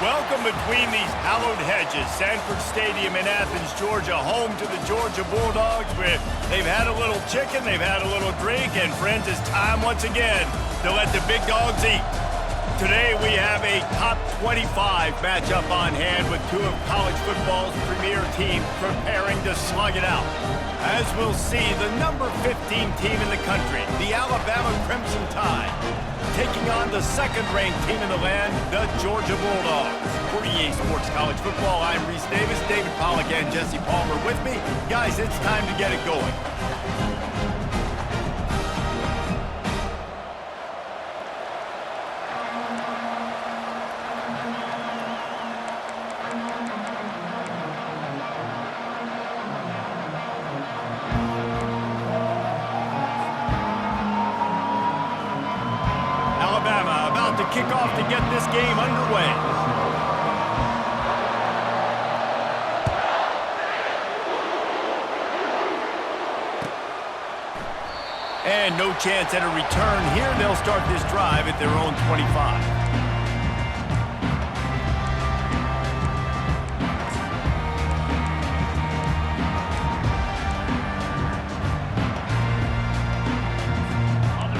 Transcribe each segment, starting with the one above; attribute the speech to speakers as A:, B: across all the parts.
A: Welcome between these hallowed hedges. Sanford Stadium in Athens, Georgia, home to the Georgia Bulldogs. Where they've had a little chicken, they've had a little drink, and friends, it's time once again to let the big dogs eat. Today we have a top 25 matchup on hand with two of college football's premier teams preparing to slug it out. As we'll see, the number 15 team in the country, the Alabama Crimson Tide, taking on the second-ranked team in the land, the Georgia Bulldogs. For EA Sports College Football, I'm Reese Davis, David Pollack, and Jesse Palmer with me. Guys, it's time to get it going. Kick off to get this game underway. And no chance at a return here. They'll start this drive at their own 25.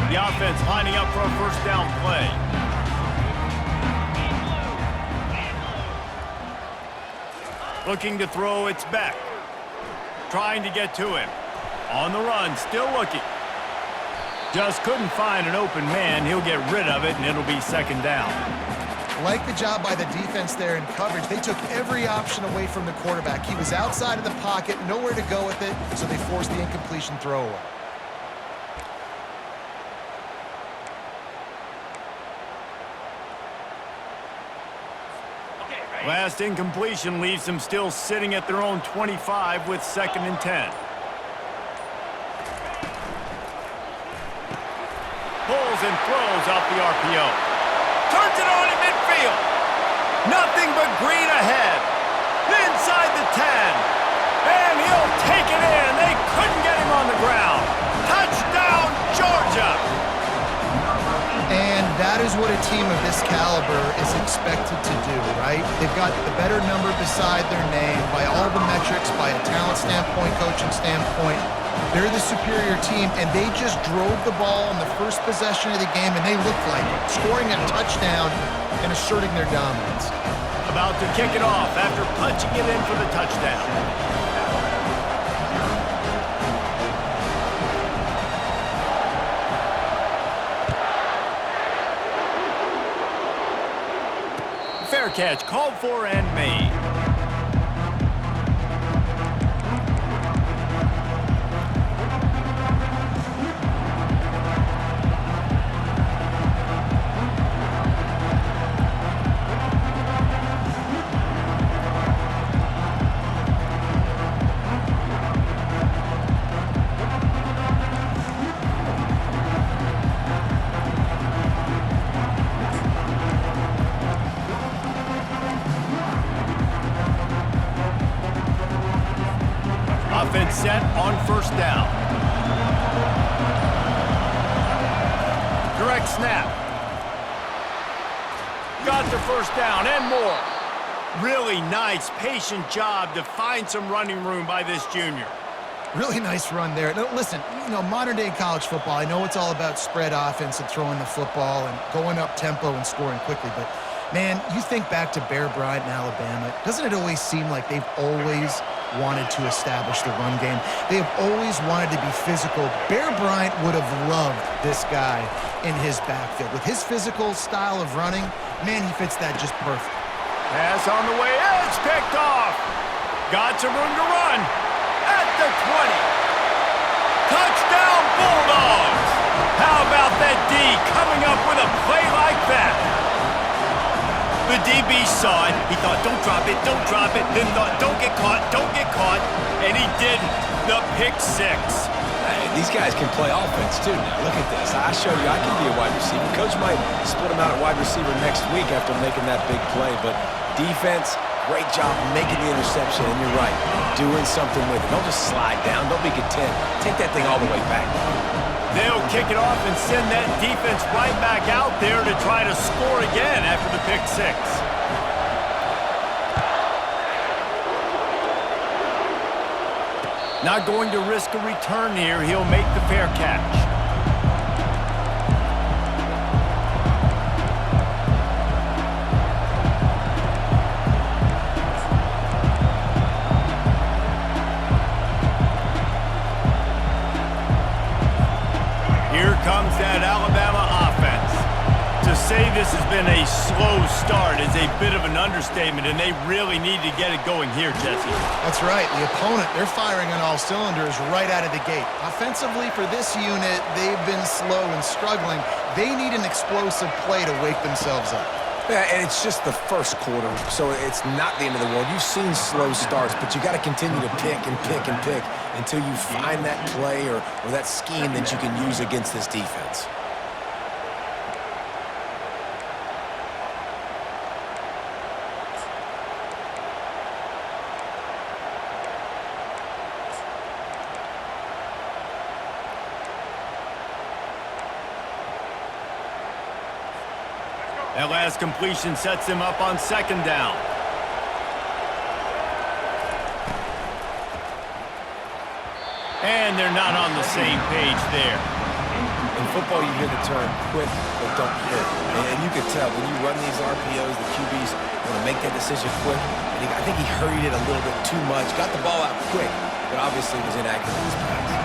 A: The offense lining up for a first down play. Looking to throw, it's back. Trying to get to him. On the run, still looking. Just couldn't find an open man. He'll get rid of it, and it'll be second down.
B: Like the job by the defense there in coverage. They took every option away from the quarterback. He was outside of the pocket, nowhere to go with it, so they forced the incompletion throwaway.
A: Last incompletion leaves them still sitting at their own 25 with 2nd and 10. Pulls and throws off the RPO. Turns it on in midfield. Nothing but green ahead. Inside the 10. And he'll take it in. They couldn't get him on the ground. Touchdown, Georgia!
B: And that is what a team of this caliber is expected to do, right? They've got the better number beside their name by all the metrics, by a talent standpoint, coaching standpoint. They're the superior team, and they just drove the ball on the first possession of the game, and they looked like it, scoring a touchdown and asserting their dominance.
A: About to kick it off after punching it in for the touchdown. Fair catch, called for and made. Offense set on first down. Direct snap. Got the first down and more. Really nice, patient job to find some running room by this junior.
B: Really nice run there. Now, listen, modern-day college football, I know it's all about spread offense and throwing the football and going up tempo and scoring quickly, but, man, you think back to Bear Bryant in Alabama, doesn't it always seem like they've always wanted to establish the run game? They have always wanted to be physical. Bear Bryant would have loved this guy in his backfield. With his physical style of running, man, he fits that just perfect.
A: Pass on the way, it's picked off. Got some room to run at the 20. Touchdown, Bulldogs! How about that D coming up with a play like that? The DB saw it. He thought, don't drop it, then thought, don't get caught, and he didn't. The pick six.
C: Hey, these guys can play offense, too, now. Look at this. I showed you I can be a wide receiver. Coach might split him out at wide receiver next week after making that big play, but defense, great job making the interception, and you're right, doing something with it. Don't just slide down. Don't be content. Take that thing all the way back.
A: They'll kick it off and send that defense right back out there to try to score again after the pick six. Not going to risk a return here. He'll make the fair catch. Here comes that Alabama offense. To say this has been a slow start is a bit of an understatement, and they really need to get it going here, Jesse.
B: That's right. The opponent, they're firing on all cylinders right out of the gate. Offensively, for this unit, they've been slow and struggling. They need an explosive play to wake themselves up.
C: Yeah, and it's just the first quarter, so it's not the end of the world. You've seen slow starts, but you got to continue to pick and pick and pick until you find that play or that scheme that you can use against this defense.
A: That last completion sets him up on second down. And they're not on the same page there.
C: In football, you hear the term quick but don't hurt. And you can tell when you run these RPOs, the QBs want to make that decision quick. And I think he hurried it a little bit too much. Got the ball out quick, but obviously was inaccurate in his pass.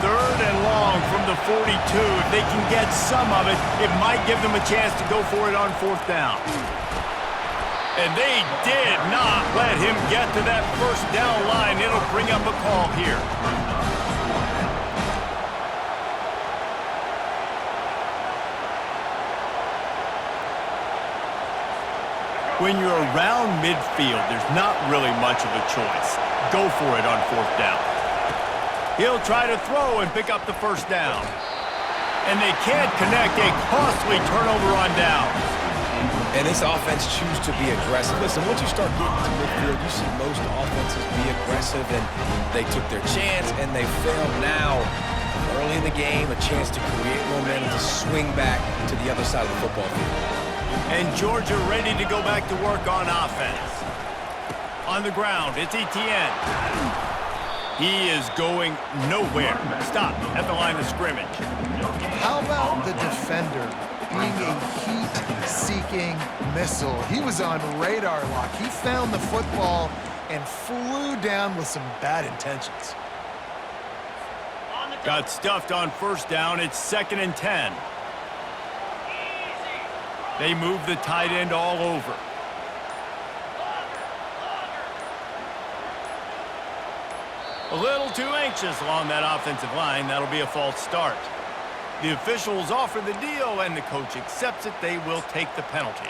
A: 3rd and long from the 42. If they can get some of it, it might give them a chance to go for it on 4th down. And they did not let him get to that 1st down line. It'll bring up a call here. When you're around midfield, there's not really much of a choice. Go for it on 4th down. He'll try to throw and pick up the 1st down. And they can't connect. A costly turnover on downs.
C: And this offense choose to be aggressive. Listen, once you start getting to midfield, you see most offenses be aggressive, and they took their chance, and they failed now. Early in the game, a chance to create momentum, to swing back to the other side of the football field.
A: And Georgia ready to go back to work on offense. On the ground, it's Etienne. He is going nowhere. Stop at the line of scrimmage.
B: How about the defender being a heat-seeking missile? He was on radar lock. He found the football and flew down with some bad intentions.
A: Got stuffed on 1st down. It's 2nd and 10. They move the tight end all over. A little too anxious along that offensive line. That'll be a false start. The officials offer the deal, and the coach accepts it. They will take the penalty.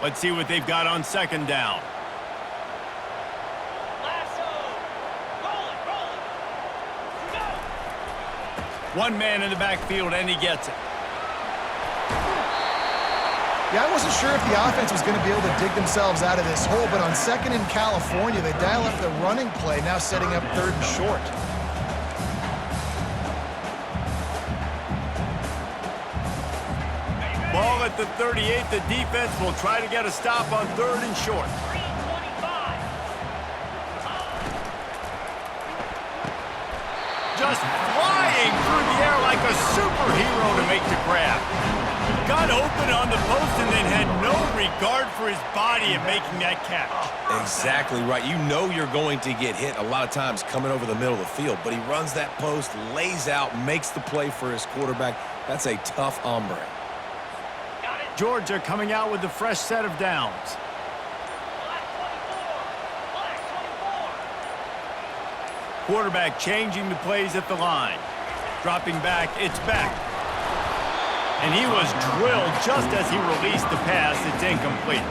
A: Let's see what they've got on 2nd down. One man in the backfield, and he gets it.
B: Yeah, I wasn't sure if the offense was going to be able to dig themselves out of this hole, but on 2nd in California, they dial up the running play, now setting up 3rd and short.
A: Ball at the 38. The defense will try to get a stop on 3rd and short. Just flying through the air like a superhero to make the grab. Got open on the post and then had no regard for his body in making that catch.
C: Exactly right. You know you're going to get hit a lot of times coming over the middle of the field, but he runs that post, lays out, makes the play for his quarterback. That's a tough hombre.
A: Georgia coming out with a fresh set of downs. Quarterback changing the plays at the line. Dropping back, it's back. And he was drilled just as he released the pass. It's incomplete.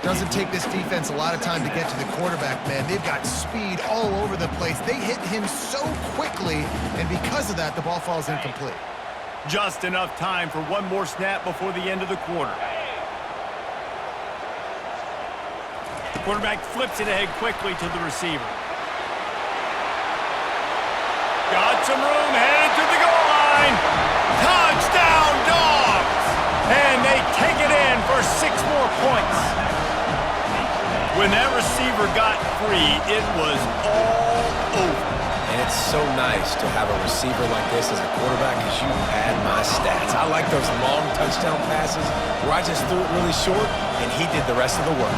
B: Doesn't take this defense a lot of time to get to the quarterback, man. They've got speed all over the place. They hit him so quickly, and because of that, the ball falls incomplete.
A: Just enough time for one more snap before the end of the quarter. Quarterback flips it ahead quickly to the receiver. Got some room, headed to the goal line. Touchdown, Dogs! And they take it in for score 6 more points. When that receiver got free, it was all over.
C: And it's so nice to have a receiver like this as a quarterback because you had my stats. I like those long touchdown passes where I just threw it really short and he did the rest of the work.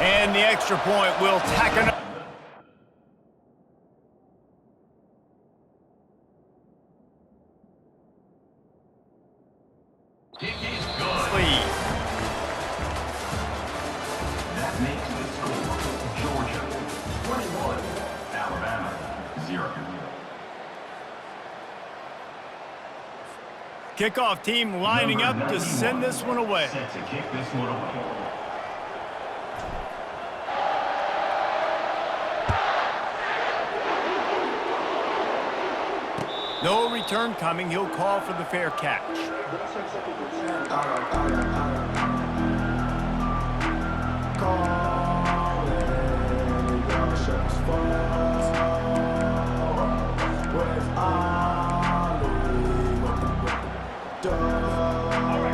A: And the extra point will tack another. Lead.
D: That makes the score Georgia 21, Alabama 0.
A: Kickoff team lining up to send this one away.
D: Set to kick this one away.
A: No return coming. He'll call for the fair catch.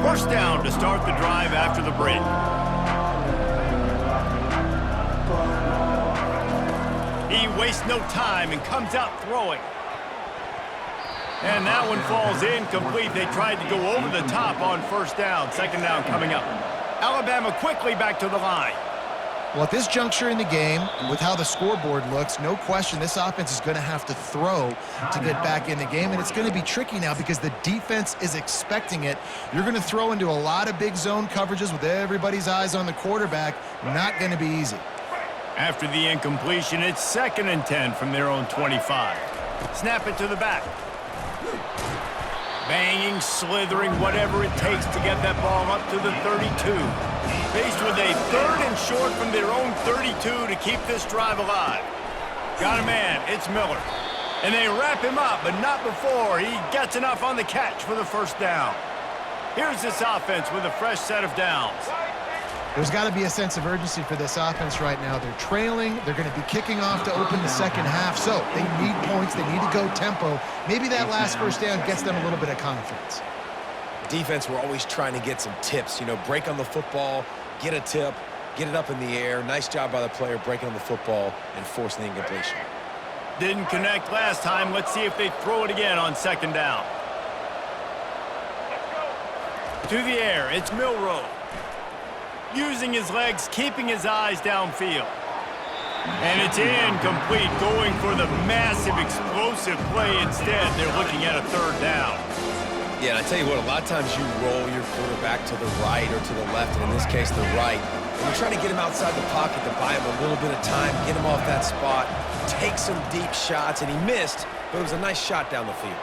A: First down to start the drive after the break. He wastes no time and comes out throwing. And that one falls incomplete. They tried to go over the top on first down. Second down coming up. Alabama quickly back to the line.
B: Well, at this juncture in the game, with how the scoreboard looks, no question this offense is going to have to throw to get back in the game, and it's going to be tricky now because the defense is expecting it. You're going to throw into a lot of big zone coverages with everybody's eyes on the quarterback. Not going to be easy.
A: After the incompletion, it's 2nd and 10 from their own 25. Snap it to the back. Banging, slithering, whatever it takes to get that ball up to the 32. Faced with a 3rd and short from their own 32 to keep this drive alive. Got a man, it's Miller. And they wrap him up, but not before he gets enough on the catch for the first down. Here's this offense with a fresh set of downs.
B: There's got to be a sense of urgency for this offense right now. They're trailing. They're going to be kicking off to open the second half. So they need points. They need to go tempo. Maybe that last first down gets them a little bit of confidence.
C: Defense, we're always trying to get some tips. You know, break on the football, get a tip, get it up in the air. Nice job by the player breaking on the football and forcing the incompletion.
A: Didn't connect last time. Let's see if they throw it again on second down. To the air, it's Milroe. Using his legs, keeping his eyes downfield. And it's incomplete, going for the massive, explosive play instead. They're looking at a 3rd down.
C: Yeah, and I tell you what, a lot of times you roll your quarterback to the right or to the left, and in this case, the right. And you're trying to get him outside the pocket to buy him a little bit of time, get him off that spot, take some deep shots, and he missed, but it was a nice shot down the field.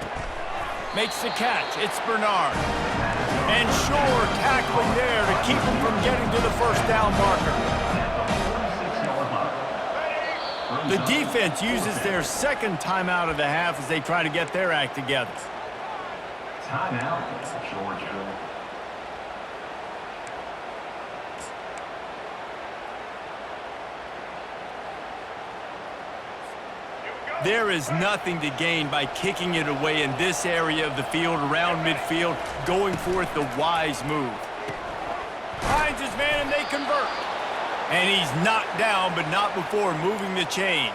A: Makes the catch. It's Bernard. And Shore tackling there to keep him from getting to the first down marker. The defense uses their 2nd timeout of the half as they try to get their act together.
D: Timeout, Georgia.
A: There is nothing to gain by kicking it away in this area of the field, around midfield, going for it the wise move. Finds his man and they convert. And he's knocked down, but not before moving the chains.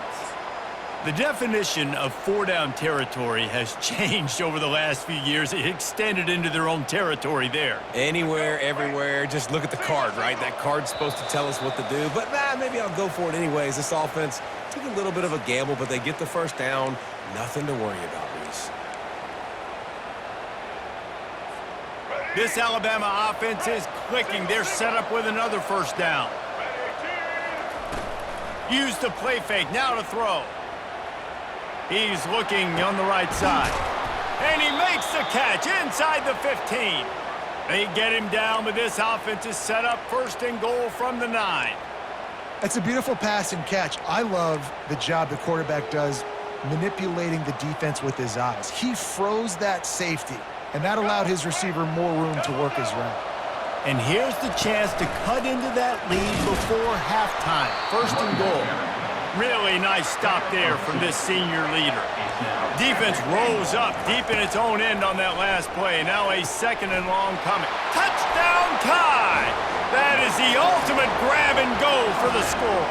A: The definition of 4-down territory has changed over the last few years. It extended into their own territory there.
C: Anywhere, everywhere, just look at the card, right? That card's supposed to tell us what to do, but maybe I'll go for it anyways. This offense took a little bit of a gamble, but they get the first down. Nothing to worry about, Reese.
A: This Alabama offense is clicking. They're set up with another first down. Use the play fake, now to throw. He's looking on the right side. And he makes the catch inside the 15. They get him down, but this offense is set up 1st and goal from the 9.
B: That's a beautiful pass and catch. I love the job the quarterback does manipulating the defense with his eyes. He froze that safety, and that allowed his receiver more room to work his route.
A: And here's the chance to cut into that lead before halftime. 1st and goal. Really nice stop there from this senior leader. Defense rolls up deep in its own end on that last play. Now a 2nd and long coming. Touchdown tie! That is the ultimate grab and go for the score.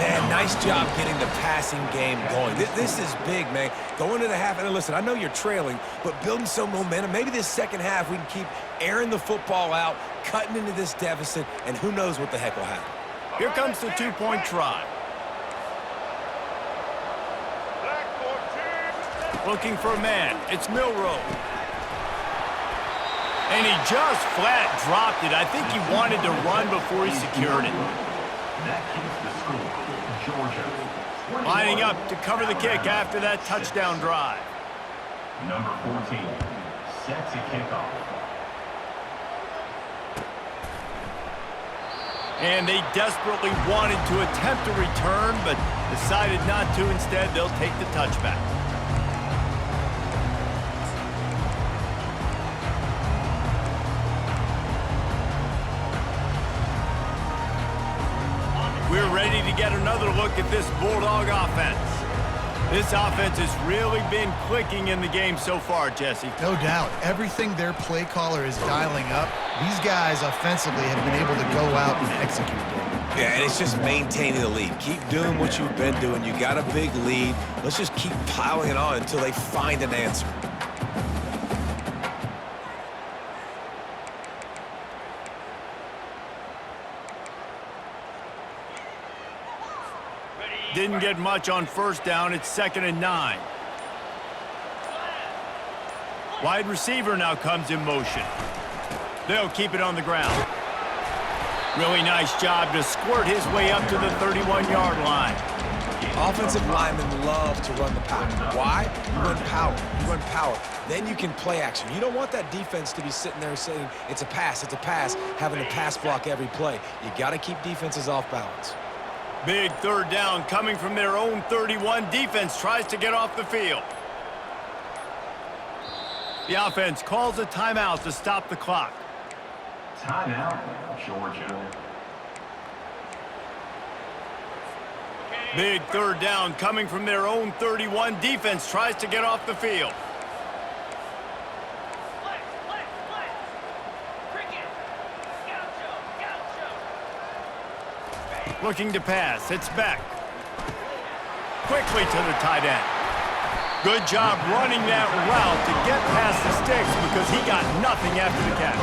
C: Man, nice job getting the passing game going. This is big, man. Going to the half, and listen, I know you're trailing, but building some momentum. Maybe this second half we can keep airing the football out, cutting into this deficit, and who knows what the heck will happen.
A: Here comes the 2-point try. Looking for a man. It's Milroe. And he just flat dropped it. I think he wanted to run before he secured it.
D: That keeps the score. Georgia.
A: Lining up to cover the kick after that touchdown drive.
D: Number 14 sets a kickoff.
A: And they desperately wanted to attempt a return, but decided not to. Instead, they'll take the touchback. We're ready to get another look at this Bulldog offense. This offense has really been clicking in the game so far, Jesse.
B: No doubt. Everything their play caller is dialing up, these guys offensively have been able to go out and execute it.
C: Yeah, and it's just maintaining the lead. Keep doing what you've been doing. You got a big lead. Let's just keep piling it on until they find an answer.
A: Didn't get much on first down. It's 2nd and 9. Wide receiver now comes in motion. They'll keep it on the ground. Really nice job to squirt his way up to the 31-yard line.
C: Offensive linemen love to run the power. Why? You run power. You run power. Then you can play action. You don't want that defense to be sitting there saying, it's a pass, having to pass block every play. You got to keep defenses off balance.
A: Big 3rd down coming from their own 31. Defense tries to get off the field. The offense calls a timeout to stop the clock.
D: Timeout, Georgia.
A: Big 3rd down coming from their own 31. Defense tries to get off the field. Looking to pass. It's Beck. Quickly to the tight end. Good job running that route to get past the sticks because he got nothing after the catch.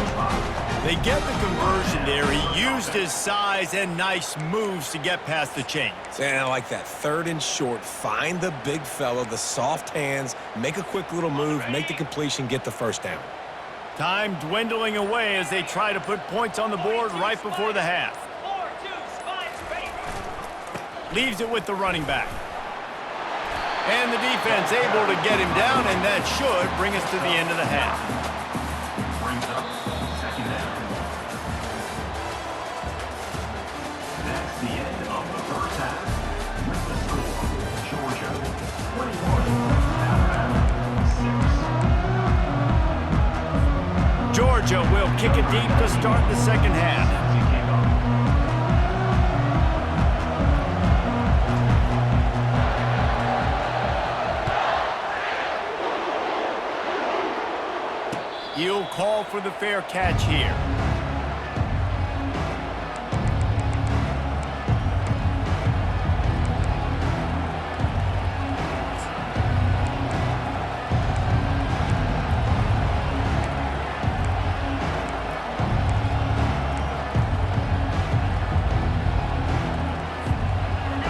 A: They get the conversion there. He used his size and nice moves to get past the chains.
C: And I like that. 3rd and short. Find the big fella, the soft hands, make a quick little move, make the completion, get the 1st down.
A: Time dwindling away as they try to put points on the board right before the half. Leaves it with the running back. And the defense able to get him down, and that should bring us to the end of the half.
D: Brings up 2nd down. That's the end of the 1st half. With the score, Georgia 21, Alabama 6.
A: Georgia will kick it deep to start the 2nd half. He'll call for the fair catch here.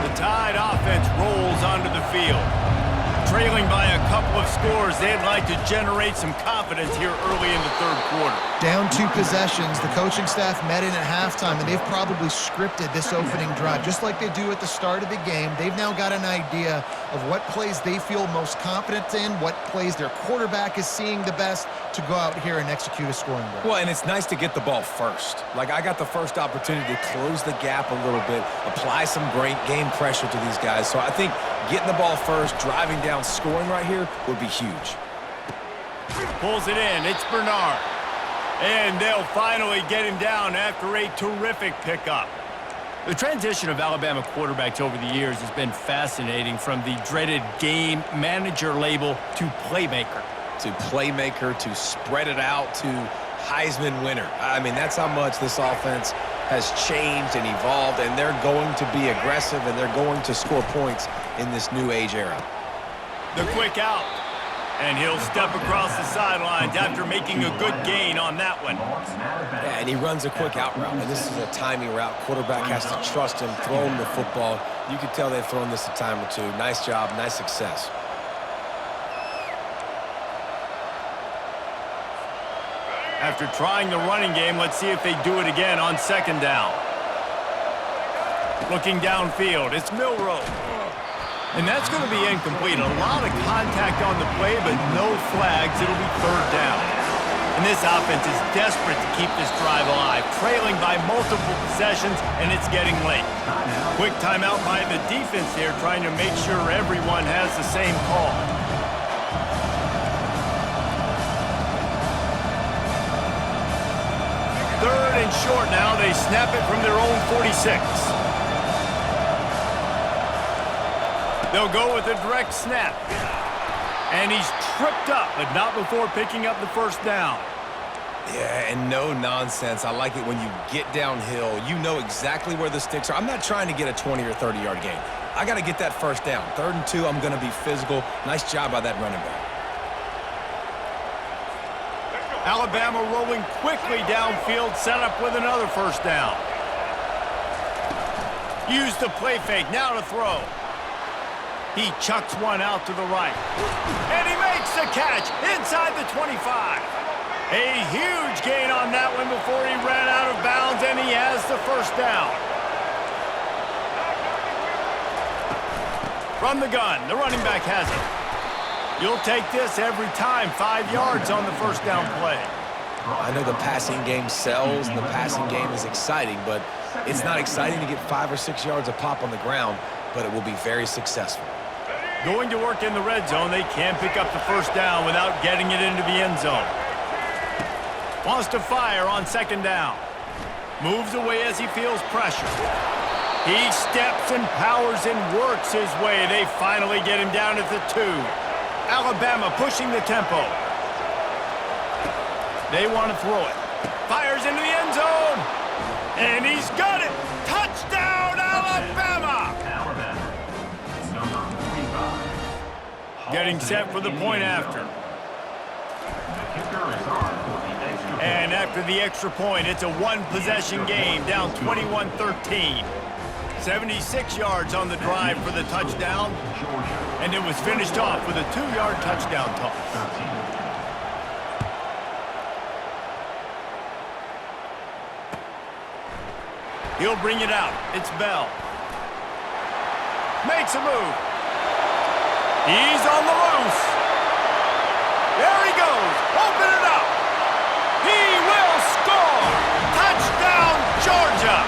A: The Tide offense rolls onto the field. Trailing by a couple of scores, they'd like to generate some confidence here early in the 3rd quarter.
B: Down 2 possessions, the coaching staff met in at halftime, and they've probably scripted this opening drive. Just like they do at the start of the game, they've now got an idea of what plays they feel most confident in, what plays their quarterback is seeing the best to go out here and execute a scoring drive.
C: Well, and it's nice to get the ball first. Like, I got the first opportunity to close the gap a little bit, apply some great game pressure to these guys. So I think getting the ball first, driving down, scoring right here would be huge.
A: Pulls it in. It's Bernard. And they'll finally get him down after a terrific pickup. The transition of Alabama quarterbacks over the years has been fascinating, from the dreaded game manager label to playmaker.
C: To playmaker, to spread it out, to Heisman winner. I mean, that's how much this offense has changed and evolved, and they're going to be aggressive, and they're going to score points in this new age era.
A: The quick out, and he'll step across the sidelines after making a good gain on that one.
C: Yeah, and he runs a quick out route, and this is a timing route. Quarterback has to trust him, throw him the football. You can tell they've thrown this a time or two. Nice job, nice success.
A: After trying the running game, let's see if they do it again on second down. Looking downfield, it's Milroe. And that's going to be incomplete. A lot of contact on the play, but no flags. It'll be third down. And this offense is desperate to keep this drive alive, trailing by multiple possessions, and it's getting late. Quick timeout by the defense here, trying to make sure everyone has the same call. Third and short now. They snap it from their own 46. They'll go with a direct snap. And he's tripped up, but not before picking up the first down.
C: Yeah, and no nonsense. I like it when you get downhill. You know exactly where the sticks are. I'm not trying to get a 20 or 30-yard gain. I got to get that first down. 3rd and 2, I'm going to be physical. Nice job by that running back.
A: Alabama rolling quickly downfield, set up with another first down. Use the play fake, now to throw. He chucks one out to the right. And he makes the catch inside the 25. A huge gain on that one before he ran out of bounds, and he has the first down. From the gun, the running back has it. You'll take this every time. 5 yards on the first down play.
C: I know the passing game sells and the passing game is exciting, but it's not exciting to get 5 or 6 yards a pop on the ground, but it will be very successful.
A: Going to work in the red zone, they can't pick up the first down without getting it into the end zone. Wants to fire on second down. Moves away as he feels pressure. He steps and powers and works his way. They finally get him down at the 2. Alabama pushing the tempo. They want to throw it. Fires into the end zone. And he's got it. Touchdown, Alabama! Getting set for the point after. And after the extra point, it's a one-possession game, down 21-13. 76 yards on the drive for the touchdown. And it was finished off with a 2-yard touchdown toss. He'll bring it out. It's Bell. Makes a move. He's on the loose. There he goes. Open it up. He will score. Touchdown, Georgia.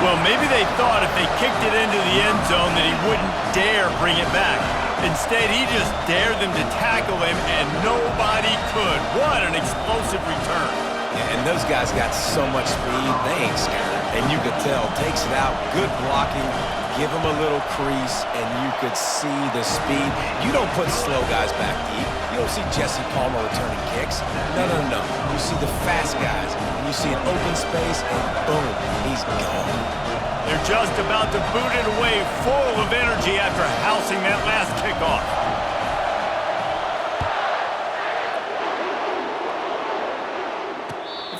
A: Well, maybe they thought if they kicked it into the end zone that he wouldn't dare bring it back. Instead, he just dared them to tackle him, and nobody could. What an explosive return.
C: Yeah, and those guys got so much speed, they ain't scared. And you could tell, takes it out, good blocking, give him a little crease, and you could see the speed. You don't put slow guys back deep. You don't see Jesse Palmer returning kicks. No, no, no. You see the fast guys, and you see an open space, and boom, he's gone.
A: They're just about to boot it away, full of energy after housing that last kickoff.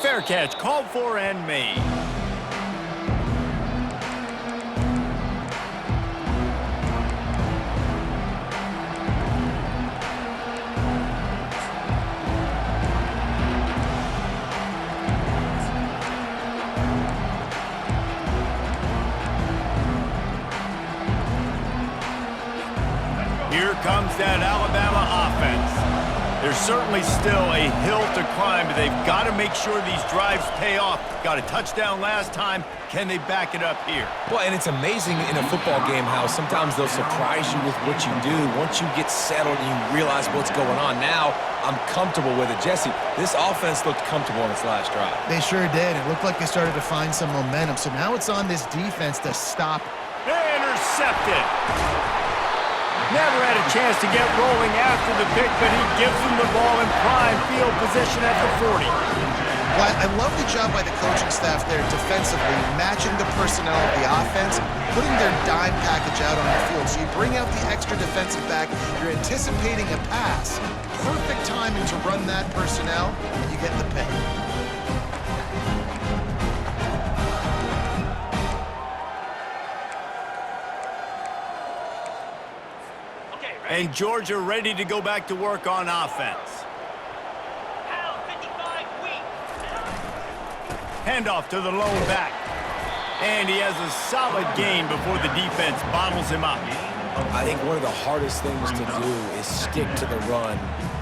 A: Fair catch, called for and made. Here comes that Alabama offense. there's certainly still a hill to climb, but they've got to make sure these drives pay off. Got a touchdown last time. Can they back it up here?
C: Well, and it's amazing in a football game how sometimes they'll surprise you with what you do. Once you get settled and you realize what's going on, now I'm comfortable with it. Jesse, this offense looked comfortable in its last drive.
B: They sure did. It looked like they started to find some momentum. So now it's on this defense to stop.
A: Intercepted. Never had a chance to get rolling after the pick, but he gives them the ball in prime field position at the 40.
B: Well, I love the job by the coaching staff there defensively, matching the personnel of the offense, putting their dime package out on the field. So you bring out the extra defensive back, you're anticipating a pass. Perfect timing to run that personnel, and you get the pick.
A: And Georgia ready to go back to work on offense. Handoff to the lone back. And he has a solid gain before the defense bottles him up.
C: I think one of the hardest things to do is stick to the run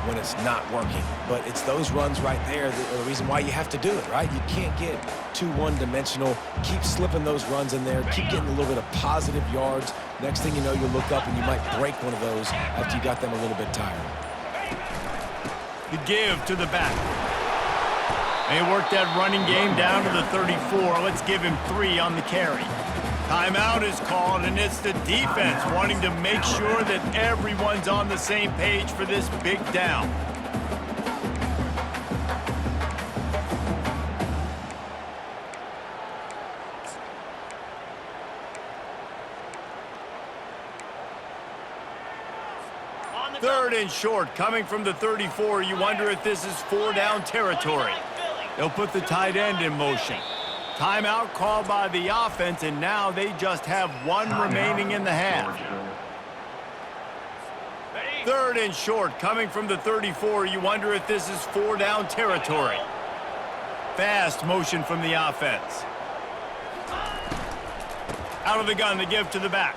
C: when it's not working. But it's those runs right there that are the reason why you have to do it, right? You can't get too one-dimensional. Keep slipping those runs in there. Keep getting a little bit of positive yards. Next thing you know, you look up and you might break one of those after you got them a little bit tired.
A: The give to the back. They worked that running game down to the 34. Let's give him 3 on the carry. Timeout is called, and it's the defense wanting to make sure that everyone's on the same page for this big down. Third and short, coming from the 34. You wonder if this is 4-down territory. They'll put the tight end in motion. Timeout called by the offense, and now they just have 1 remaining in the half. Third and short, coming from the 34. You wonder if this is 4-down territory. Fast motion from the offense. Out of the gun, the give to the back.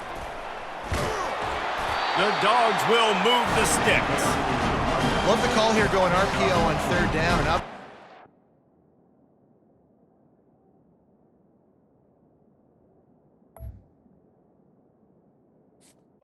A: The Dogs will move the sticks.
B: Love the call here going RPO on 3rd down and up.